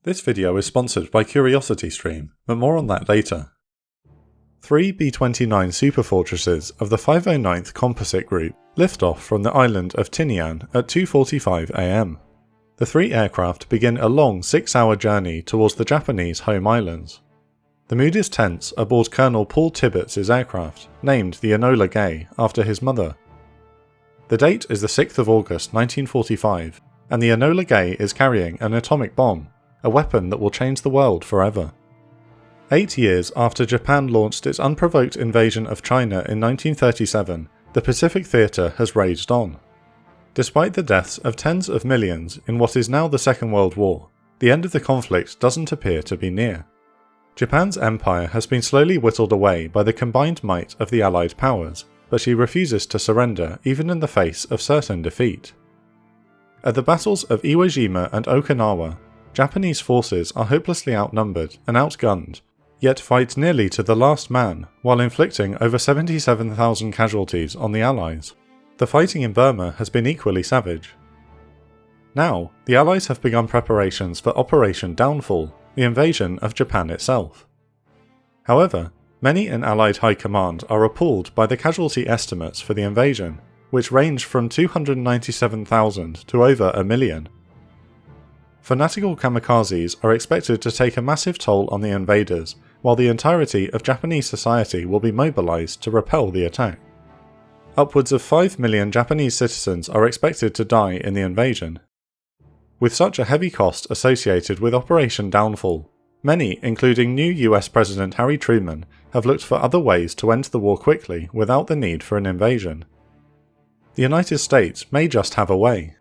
This video is sponsored by CuriosityStream, but more on that later. 3 B-29 superfortresses of the 509th Composite Group lift off from the island of Tinian at 2:45 am. The three aircraft begin a long 6-hour journey towards the Japanese home islands. The mood is tense aboard Colonel Paul Tibbets' aircraft, named the Enola Gay after his mother. The date is the 6th of August 1945, and the Enola Gay is carrying an atomic bomb, a weapon that will change the world forever. 8 years after Japan launched its unprovoked invasion of China in 1937, the Pacific Theatre has raged on. Despite the deaths of tens of millions in what is now the Second World War, the end of the conflict doesn't appear to be near. Japan's empire has been slowly whittled away by the combined might of the Allied powers, but she refuses to surrender even in the face of certain defeat. At the battles of Iwo Jima and Okinawa, Japanese forces are hopelessly outnumbered and outgunned, yet fight nearly to the last man while inflicting over 77,000 casualties on the Allies. The fighting in Burma has been equally savage. Now, the Allies have begun preparations for Operation Downfall, the invasion of Japan itself. However, many in Allied high command are appalled by the casualty estimates for the invasion, which range from 297,000 to over 1 million. Fanatical kamikazes are expected to take a massive toll on the invaders, while the entirety of Japanese society will be mobilized to repel the attack. Upwards of 5 million Japanese citizens are expected to die in the invasion. With such a heavy cost associated with Operation Downfall, many, including new US President Harry Truman, have looked for other ways to end the war quickly without the need for an invasion. The United States may just have a way.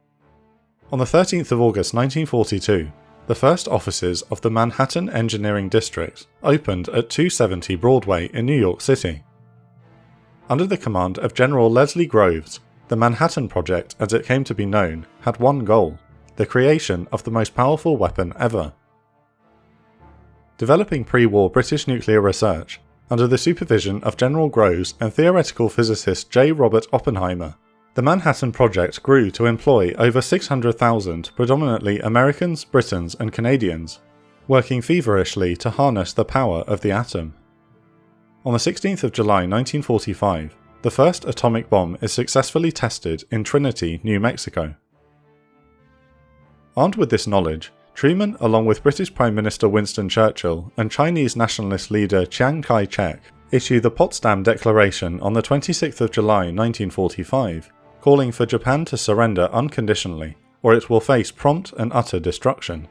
On the 13th of August 1942, the first offices of the Manhattan Engineering District opened at 270 Broadway in New York City. Under the command of General Leslie Groves, the Manhattan Project, as it came to be known, had one goal: the creation of the most powerful weapon ever. Developing pre-war British nuclear research, under the supervision of General Groves and theoretical physicist J. Robert Oppenheimer, the Manhattan Project grew to employ over 600,000 predominantly Americans, Britons and Canadians, working feverishly to harness the power of the atom. On the 16th of July 1945, the first atomic bomb is successfully tested in Trinity, New Mexico. Armed with this knowledge, Truman, along with British Prime Minister Winston Churchill and Chinese nationalist leader Chiang Kai-shek, issue the Potsdam Declaration on the 26th of July 1945, calling for Japan to surrender unconditionally, or it will face prompt and utter destruction.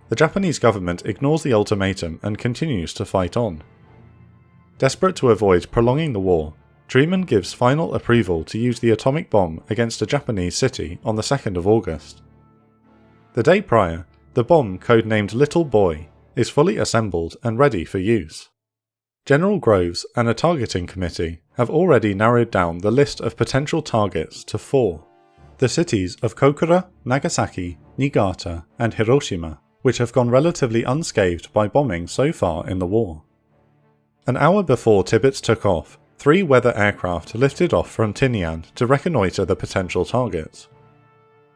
The Japanese government ignores the ultimatum and continues to fight on. Desperate to avoid prolonging the war, Truman gives final approval to use the atomic bomb against a Japanese city on the 2nd of August. The day prior, the bomb, codenamed Little Boy, is fully assembled and ready for use. General Groves and a targeting committee have already narrowed down the list of potential targets to 4. The cities of Kokura, Nagasaki, Niigata and Hiroshima, which have gone relatively unscathed by bombing so far in the war. An hour before Tibbets took off, 3 weather aircraft lifted off from Tinian to reconnoitre the potential targets.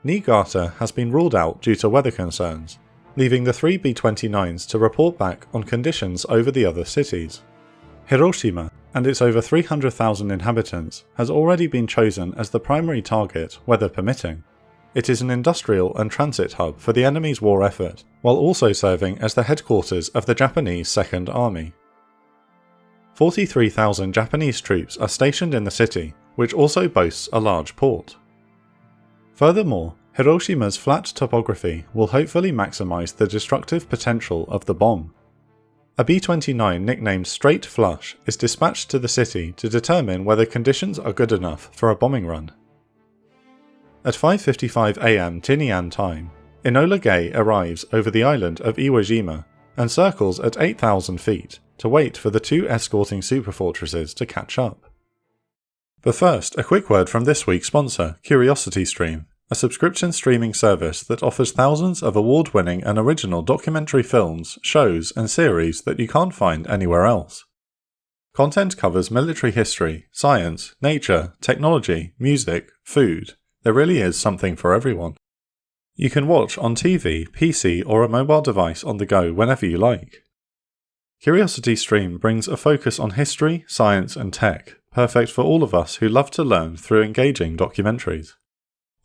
Niigata has been ruled out due to weather concerns, leaving the 3 B-29s to report back on conditions over the other cities. Hiroshima, and its over 300,000 inhabitants, has already been chosen as the primary target, weather permitting. It is an industrial and transit hub for the enemy's war effort, while also serving as the headquarters of the Japanese Second Army. 43,000 Japanese troops are stationed in the city, which also boasts a large port. Furthermore, Hiroshima's flat topography will hopefully maximize the destructive potential of the bomb. A B-29 nicknamed Straight Flush is dispatched to the city to determine whether conditions are good enough for a bombing run. At 5:55 am Tinian time, Enola Gay arrives over the island of Iwo Jima and circles at 8,000 feet to wait for the 2 escorting superfortresses to catch up. But first, a quick word from this week's sponsor, CuriosityStream, a subscription streaming service that offers thousands of award-winning and original documentary films, shows and series that you can't find anywhere else. Content covers military history, science, nature, technology, music, food. There really is something for everyone. You can watch on TV, PC, or a mobile device on the go whenever you like. Curiosity Stream brings a focus on history, science, and tech, perfect for all of us who love to learn through engaging documentaries.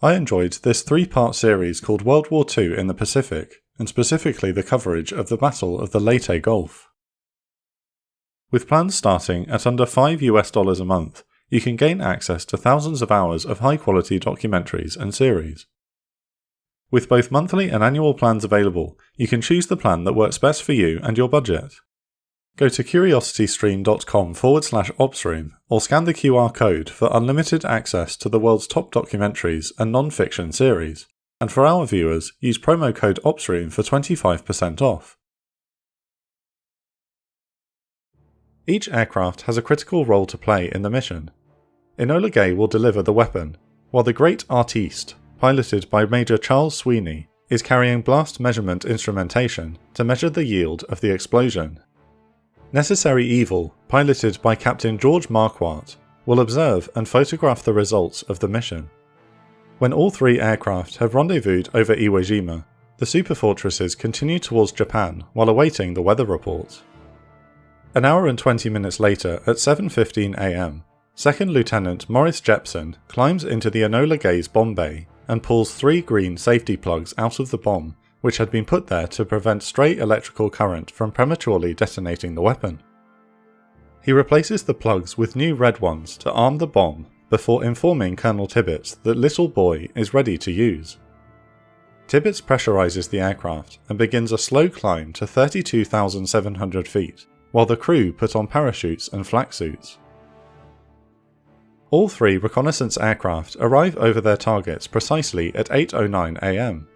I enjoyed this 3-part series called World War II in the Pacific, and specifically the coverage of the Battle of the Leyte Gulf. With plans starting at under $5 a month, you can gain access to thousands of hours of high-quality documentaries and series. With both monthly and annual plans available, you can choose the plan that works best for you and your budget. Go to curiositystream.com/opsroom or scan the QR code for unlimited access to the world's top documentaries and non-fiction series, and for our viewers, use promo code OPSROOM for 25% off. Each aircraft has a critical role to play in the mission. Enola Gay will deliver the weapon, while the Great Artiste, piloted by Major Charles Sweeney, is carrying blast measurement instrumentation to measure the yield of the explosion. Necessary Evil, piloted by Captain George Marquardt, will observe and photograph the results of the mission. When all 3 aircraft have rendezvoused over Iwo Jima, the superfortresses continue towards Japan while awaiting the weather report. An hour and 20 minutes later, at 7:15 am, Second Lieutenant Maurice Jepson climbs into the Enola Gay's bomb bay and pulls 3 green safety plugs out of the bomb, which had been put there to prevent stray electrical current from prematurely detonating the weapon. He replaces the plugs with new red ones to arm the bomb before informing Colonel Tibbets that Little Boy is ready to use. Tibbets pressurizes the aircraft and begins a slow climb to 32,700 feet, while the crew put on parachutes and flak suits. All 3 reconnaissance aircraft arrive over their targets precisely at 8:09 am.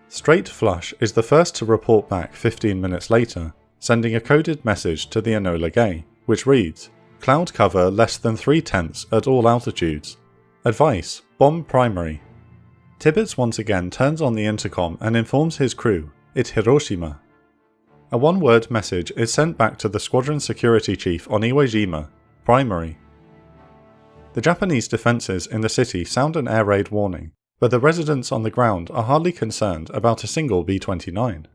Straight Flush is the first to report back 15 minutes later, sending a coded message to the Enola Gay, which reads, "Cloud cover less than 3/10 at all altitudes. Advice, bomb primary." Tibbets once again turns on the intercom and informs his crew, "It's Hiroshima." A one-word message is sent back to the squadron security chief on Iwo Jima, primary. The Japanese defences in the city sound an air raid warning, but the residents on the ground are hardly concerned about a single B-29.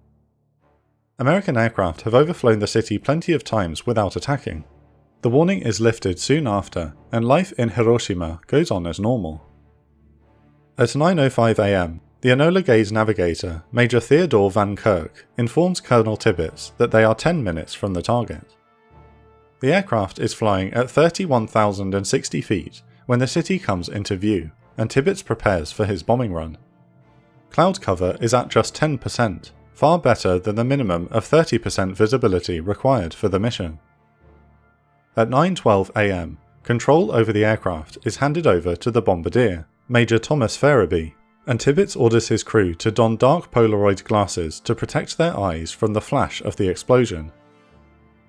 American aircraft have overflown the city plenty of times without attacking. The warning is lifted soon after, and life in Hiroshima goes on as normal. At 9:05 am, the Enola Gay's navigator, Major Theodore Van Kirk, informs Colonel Tibbets that they are 10 minutes from the target. The aircraft is flying at 31,060 feet when the city comes into view, and Tibbets prepares for his bombing run. Cloud cover is at just 10%, far better than the minimum of 30% visibility required for the mission. At 9:12 am, control over the aircraft is handed over to the bombardier, Major Thomas Farabee, and Tibbets orders his crew to don dark Polaroid glasses to protect their eyes from the flash of the explosion.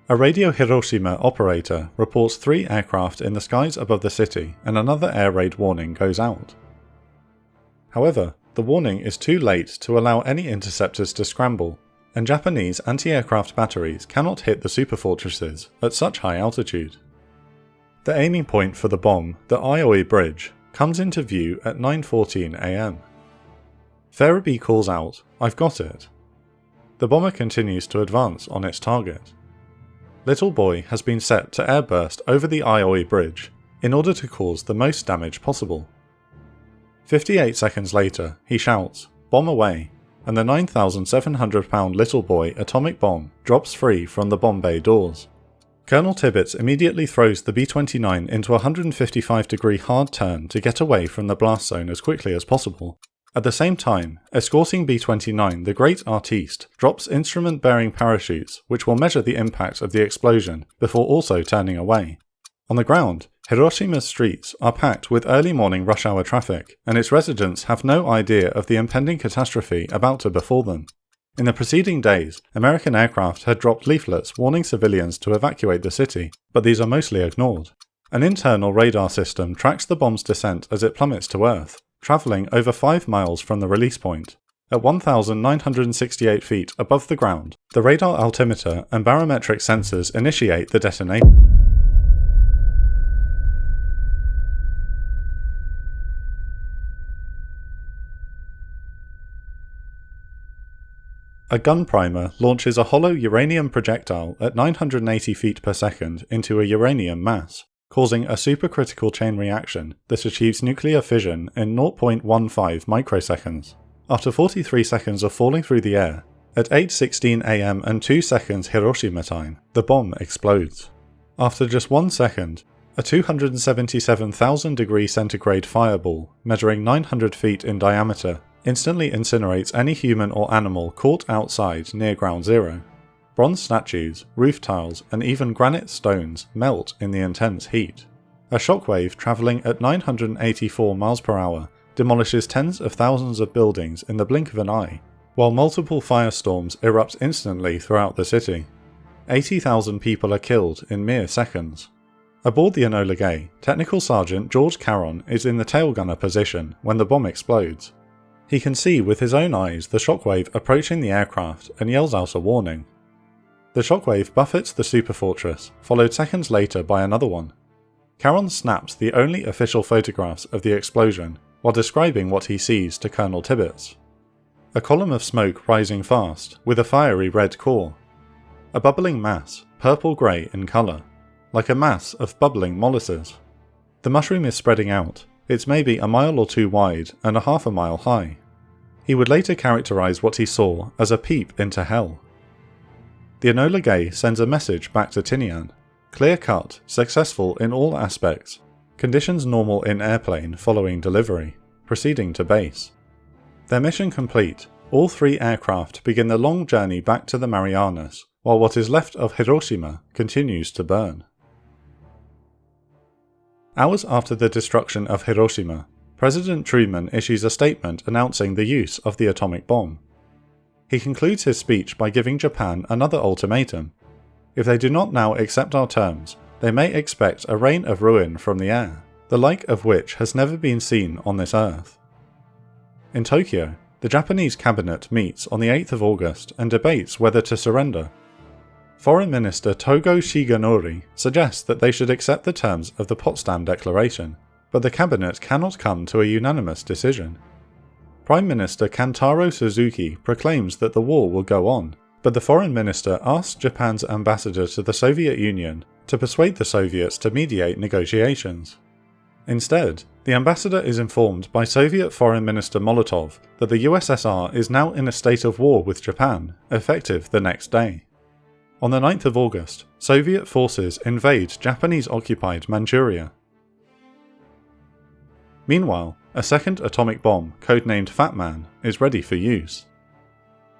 A Radio Hiroshima operator reports 3 aircraft in the skies above the city, and another air raid warning goes out. However, the warning is too late to allow any interceptors to scramble, and Japanese anti-aircraft batteries cannot hit the superfortresses at such high altitude. The aiming point for the bomb, the Ioi Bridge, comes into view at 9:14 am. Farabee calls out, "I've got it." The bomber continues to advance on its target. Little Boy has been set to airburst over the Ioi Bridge in order to cause the most damage possible. 58 seconds later, he shouts, "Bomb away," and the 9,700-pound Little Boy atomic bomb drops free from the bomb bay doors. Colonel Tibbets immediately throws the B-29 into a 155-degree hard turn to get away from the blast zone as quickly as possible. At the same time, escorting B-29, the Great Artiste drops instrument-bearing parachutes which will measure the impact of the explosion before also turning away. On the ground, Hiroshima's streets are packed with early morning rush hour traffic, and its residents have no idea of the impending catastrophe about to befall them. In the preceding days, American aircraft had dropped leaflets warning civilians to evacuate the city, but these are mostly ignored. An internal radar system tracks the bomb's descent as it plummets to Earth, travelling over 5 miles from the release point. At 1,968 feet above the ground, the radar altimeter and barometric sensors initiate the detonation. A gun primer launches a hollow uranium projectile at 980 feet per second into a uranium mass, causing a supercritical chain reaction that achieves nuclear fission in 0.15 microseconds. After 43 seconds of falling through the air, at 8:16 am and 2 seconds Hiroshima time, the bomb explodes. After just 1 second, a 277,000 degree centigrade fireball, measuring 900 feet in diameter, instantly incinerates any human or animal caught outside near ground zero. Bronze statues, roof tiles, and even granite stones melt in the intense heat. A shockwave travelling at 984 miles per hour demolishes tens of thousands of buildings in the blink of an eye, while multiple firestorms erupt instantly throughout the city. 80,000 people are killed in mere seconds. Aboard the Enola Gay, Technical Sergeant George Caron is in the tail gunner position when the bomb explodes. He can see with his own eyes the shockwave approaching the aircraft and yells out a warning. The shockwave buffets the superfortress, followed seconds later by another one. Caron snaps the only official photographs of the explosion while describing what he sees to Colonel Tibbets. A column of smoke rising fast, with a fiery red core. A bubbling mass, purple-grey in colour, like a mass of bubbling molasses. The mushroom is spreading out. It's maybe a mile or two wide and a half a mile high. He would later characterise what he saw as a peep into hell. The Enola Gay sends a message back to Tinian. Clear-cut, successful in all aspects. Conditions normal in airplane following delivery. Proceeding to base. Their mission complete, all 3 aircraft begin the long journey back to the Marianas, while what is left of Hiroshima continues to burn. Hours after the destruction of Hiroshima, President Truman issues a statement announcing the use of the atomic bomb. He concludes his speech by giving Japan another ultimatum. If they do not now accept our terms, they may expect a rain of ruin from the air, the like of which has never been seen on this earth. In Tokyo, the Japanese cabinet meets on the 8th of August and debates whether to surrender. Foreign Minister Togo Shigenori suggests that they should accept the terms of the Potsdam Declaration, but the cabinet cannot come to a unanimous decision. Prime Minister Kantaro Suzuki proclaims that the war will go on, but the Foreign Minister asks Japan's ambassador to the Soviet Union to persuade the Soviets to mediate negotiations. Instead, the ambassador is informed by Soviet Foreign Minister Molotov that the USSR is now in a state of war with Japan, effective the next day. On the 9th of August, Soviet forces invade Japanese-occupied Manchuria. Meanwhile, a second atomic bomb, codenamed Fat Man, is ready for use.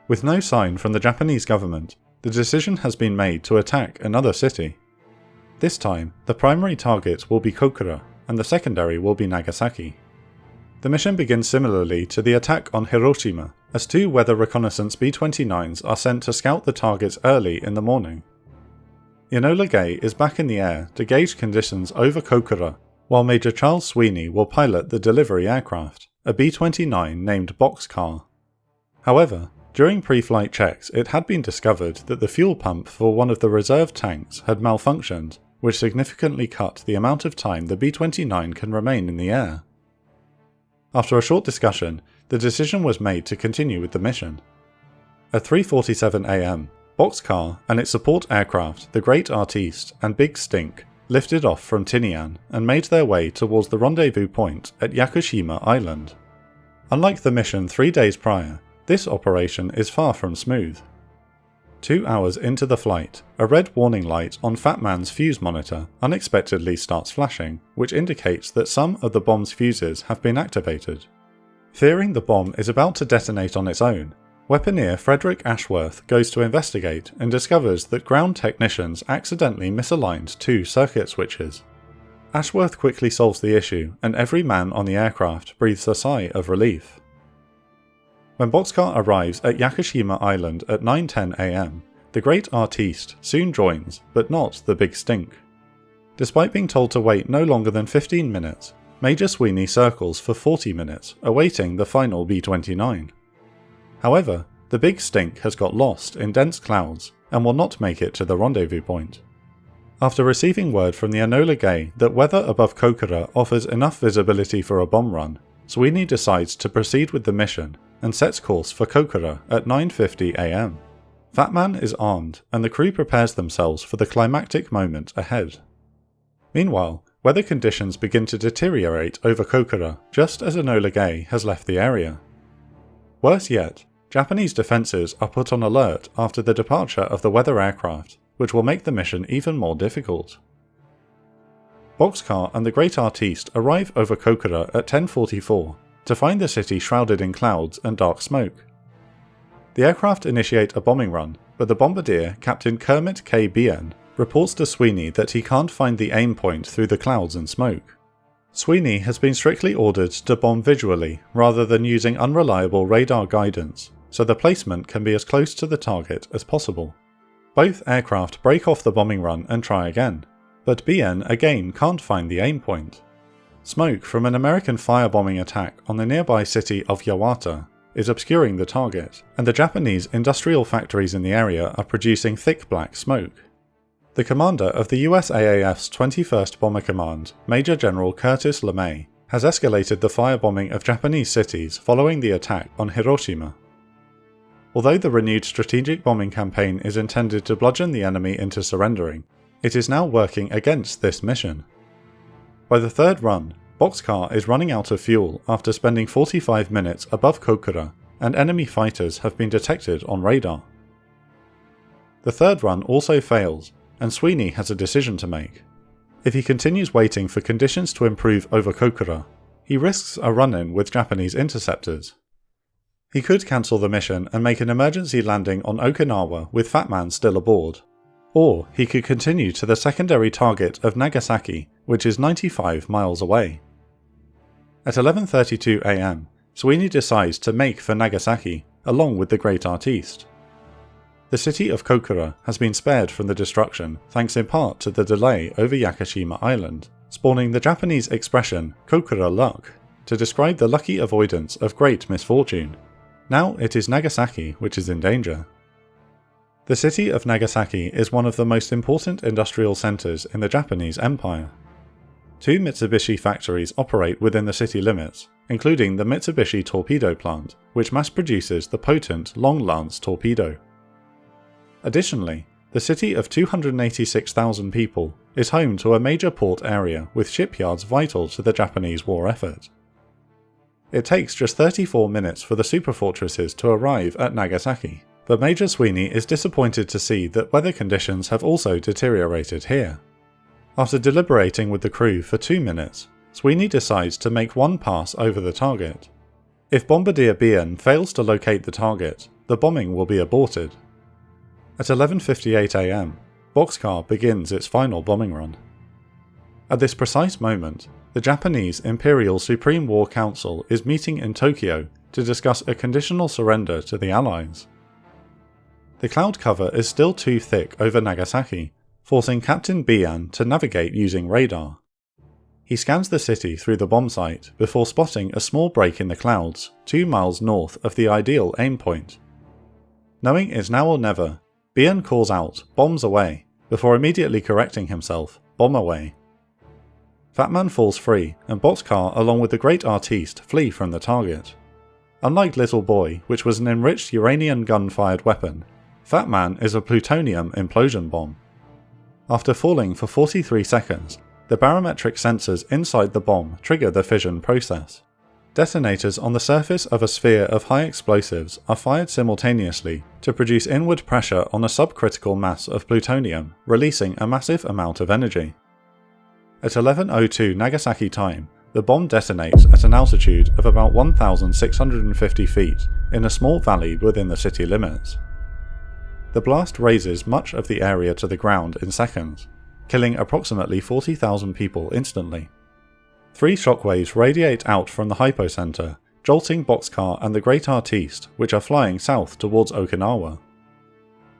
With no sign from the Japanese government, the decision has been made to attack another city. This time, the primary target will be Kokura, and the secondary will be Nagasaki. The mission begins similarly to the attack on Hiroshima, as 2 weather reconnaissance B-29s are sent to scout the targets early in the morning. Enola Gay is back in the air to gauge conditions over Kokura, while Major Charles Sweeney will pilot the delivery aircraft, a B-29 named Boxcar. However, during pre-flight checks it had been discovered that the fuel pump for one of the reserve tanks had malfunctioned, which significantly cut the amount of time the B-29 can remain in the air. After a short discussion, the decision was made to continue with the mission. At 3:47 am, Boxcar and its support aircraft, the Great Artiste and Big Stink, lifted off from Tinian and made their way towards the rendezvous point at Yakushima Island. Unlike the mission 3 days prior, this operation is far from smooth. 2 hours into the flight, a red warning light on Fat Man's fuse monitor unexpectedly starts flashing, which indicates that some of the bomb's fuses have been activated. Fearing the bomb is about to detonate on its own, weaponeer Frederick Ashworth goes to investigate and discovers that ground technicians accidentally misaligned 2 circuit switches. Ashworth quickly solves the issue, and every man on the aircraft breathes a sigh of relief. When Boxcar arrives at Yakushima Island at 9:10 am, the Great Artiste soon joins, but not the Big Stink. Despite being told to wait no longer than 15 minutes, Major Sweeney circles for 40 minutes, awaiting the final B-29. However, the Big Stink has got lost in dense clouds and will not make it to the rendezvous point. After receiving word from the Enola Gay that weather above Kokura offers enough visibility for a bomb run, Sweeney decides to proceed with the mission, and sets course for Kokura at 9:50 am. Fat Man is armed, and the crew prepares themselves for the climactic moment ahead. Meanwhile, weather conditions begin to deteriorate over Kokura just as Enola Gay has left the area. Worse yet, Japanese defences are put on alert after the departure of the weather aircraft, which will make the mission even more difficult. Boxcar and the Great Artiste arrive over Kokura at 10:44 to find the city shrouded in clouds and dark smoke. The aircraft initiate a bombing run, but the bombardier, Captain Kermit K. Bien, reports to Sweeney that he can't find the aim point through the clouds and smoke. Sweeney has been strictly ordered to bomb visually rather than using unreliable radar guidance, so the placement can be as close to the target as possible. Both aircraft break off the bombing run and try again, but Bien again can't find the aim point. Smoke from an American firebombing attack on the nearby city of Yawata is obscuring the target, and the Japanese industrial factories in the area are producing thick black smoke. The commander of the USAAF's 21st Bomber Command, Major General Curtis LeMay, has escalated the firebombing of Japanese cities following the attack on Hiroshima. Although the renewed strategic bombing campaign is intended to bludgeon the enemy into surrendering, it is now working against this mission. By the third run, Boxcar is running out of fuel after spending 45 minutes above Kokura, and enemy fighters have been detected on radar. The third run also fails, and Sweeney has a decision to make. If he continues waiting for conditions to improve over Kokura, he risks a run-in with Japanese interceptors. He could cancel the mission and make an emergency landing on Okinawa with Fat Man still aboard, or he could continue to the secondary target of Nagasaki, which is 95 miles away. At 11:32 am, Sweeney decides to make for Nagasaki, along with the Great Artiste. The city of Kokura has been spared from the destruction thanks in part to the delay over Yakushima Island, spawning the Japanese expression Kokura luck to describe the lucky avoidance of great misfortune. Now it is Nagasaki which is in danger. The city of Nagasaki is one of the most important industrial centres in the Japanese Empire. 2 Mitsubishi factories operate within the city limits, including the Mitsubishi torpedo plant, which mass produces the potent Long Lance torpedo. Additionally, the city of 286,000 people is home to a major port area with shipyards vital to the Japanese war effort. It takes just 34 minutes for the superfortresses to arrive at Nagasaki, but Major Sweeney is disappointed to see that weather conditions have also deteriorated here. After deliberating with the crew for 2 minutes, Sweeney decides to make one pass over the target. If Bombardier Bien fails to locate the target, the bombing will be aborted. At 11:58 am, Boxcar begins its final bombing run. At this precise moment, the Japanese Imperial Supreme War Council is meeting in Tokyo to discuss a conditional surrender to the Allies. The cloud cover is still too thick over Nagasaki, forcing Captain Bien to navigate using radar. He scans the city through the bomb site before spotting a small break in the clouds 2 miles north of the ideal aim point. Knowing it's now or never, Bien calls out "bombs away" before immediately correcting himself, "bomb away." Fat Man falls free, and Boxcar along with the Great Artiste flee from the target. Unlike Little Boy, which was an enriched uranium gun-fired weapon, Fat Man is a plutonium implosion bomb. After falling for 43 seconds, the barometric sensors inside the bomb trigger the fission process. Detonators on the surface of a sphere of high explosives are fired simultaneously to produce inward pressure on a subcritical mass of plutonium, releasing a massive amount of energy. At 11:02 Nagasaki time, the bomb detonates at an altitude of about 1,650 feet in a small valley within the city limits. The blast razes much of the area to the ground in seconds, killing approximately 40,000 people instantly. 3 shockwaves radiate out from the hypocenter, jolting Boxcar and the Great Artiste, which are flying south towards Okinawa.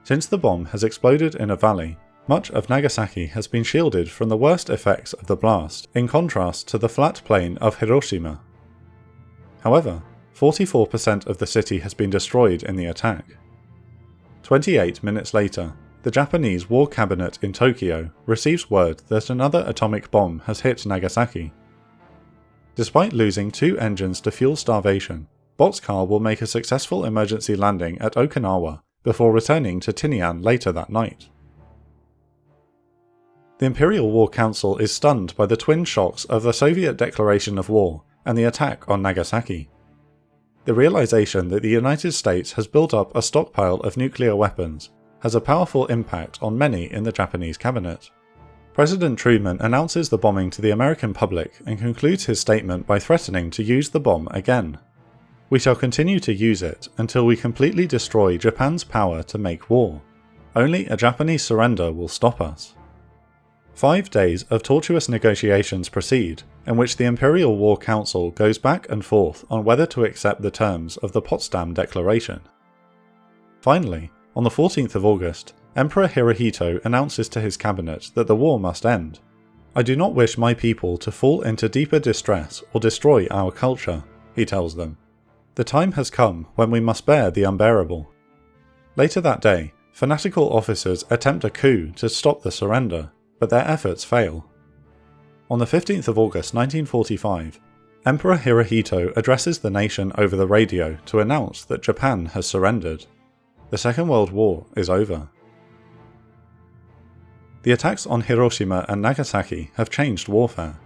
Since the bomb has exploded in a valley, much of Nagasaki has been shielded from the worst effects of the blast, in contrast to the flat plain of Hiroshima. However, 44% of the city has been destroyed in the attack. 28 minutes later, the Japanese War Cabinet in Tokyo receives word that another atomic bomb has hit Nagasaki. Despite losing 2 engines to fuel starvation, Boxcar will make a successful emergency landing at Okinawa before returning to Tinian later that night. The Imperial War Council is stunned by the twin shocks of the Soviet declaration of war and the attack on Nagasaki. The realization that the United States has built up a stockpile of nuclear weapons has a powerful impact on many in the Japanese cabinet. President Truman announces the bombing to the American public and concludes his statement by threatening to use the bomb again. We shall continue to use it until we completely destroy Japan's power to make war. Only a Japanese surrender will stop us. 5 days of tortuous negotiations proceed, in which the Imperial War Council goes back and forth on whether to accept the terms of the Potsdam Declaration. Finally, on the 14th of August, Emperor Hirohito announces to his cabinet that the war must end. "I do not wish my people to fall into deeper distress or destroy our culture," he tells them. "The time has come when we must bear the unbearable." Later that day, fanatical officers attempt a coup to stop the surrender, but their efforts fail. On the 15th of August 1945, Emperor Hirohito addresses the nation over the radio to announce that Japan has surrendered. The Second World War is over. The attacks on Hiroshima and Nagasaki have changed warfare.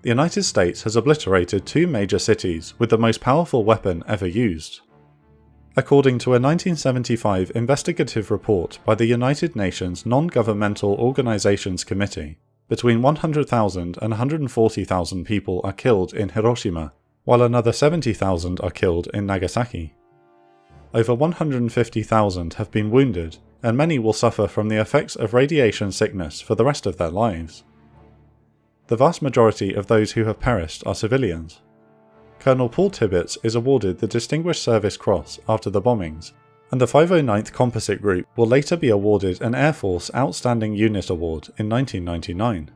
The United States has obliterated 2 major cities with the most powerful weapon ever used. According to a 1975 investigative report by the United Nations Non-Governmental Organizations Committee, between 100,000 and 140,000 people are killed in Hiroshima, while another 70,000 are killed in Nagasaki. Over 150,000 have been wounded, and many will suffer from the effects of radiation sickness for the rest of their lives. The vast majority of those who have perished are civilians. Colonel Paul Tibbets is awarded the Distinguished Service Cross after the bombings, and the 509th Composite Group will later be awarded an Air Force Outstanding Unit Award in 1999.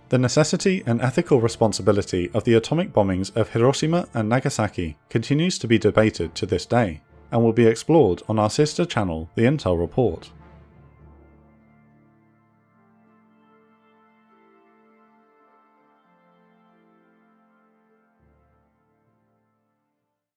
The necessity and ethical responsibility of the atomic bombings of Hiroshima and Nagasaki continues to be debated to this day, and will be explored on our sister channel, The Intel Report.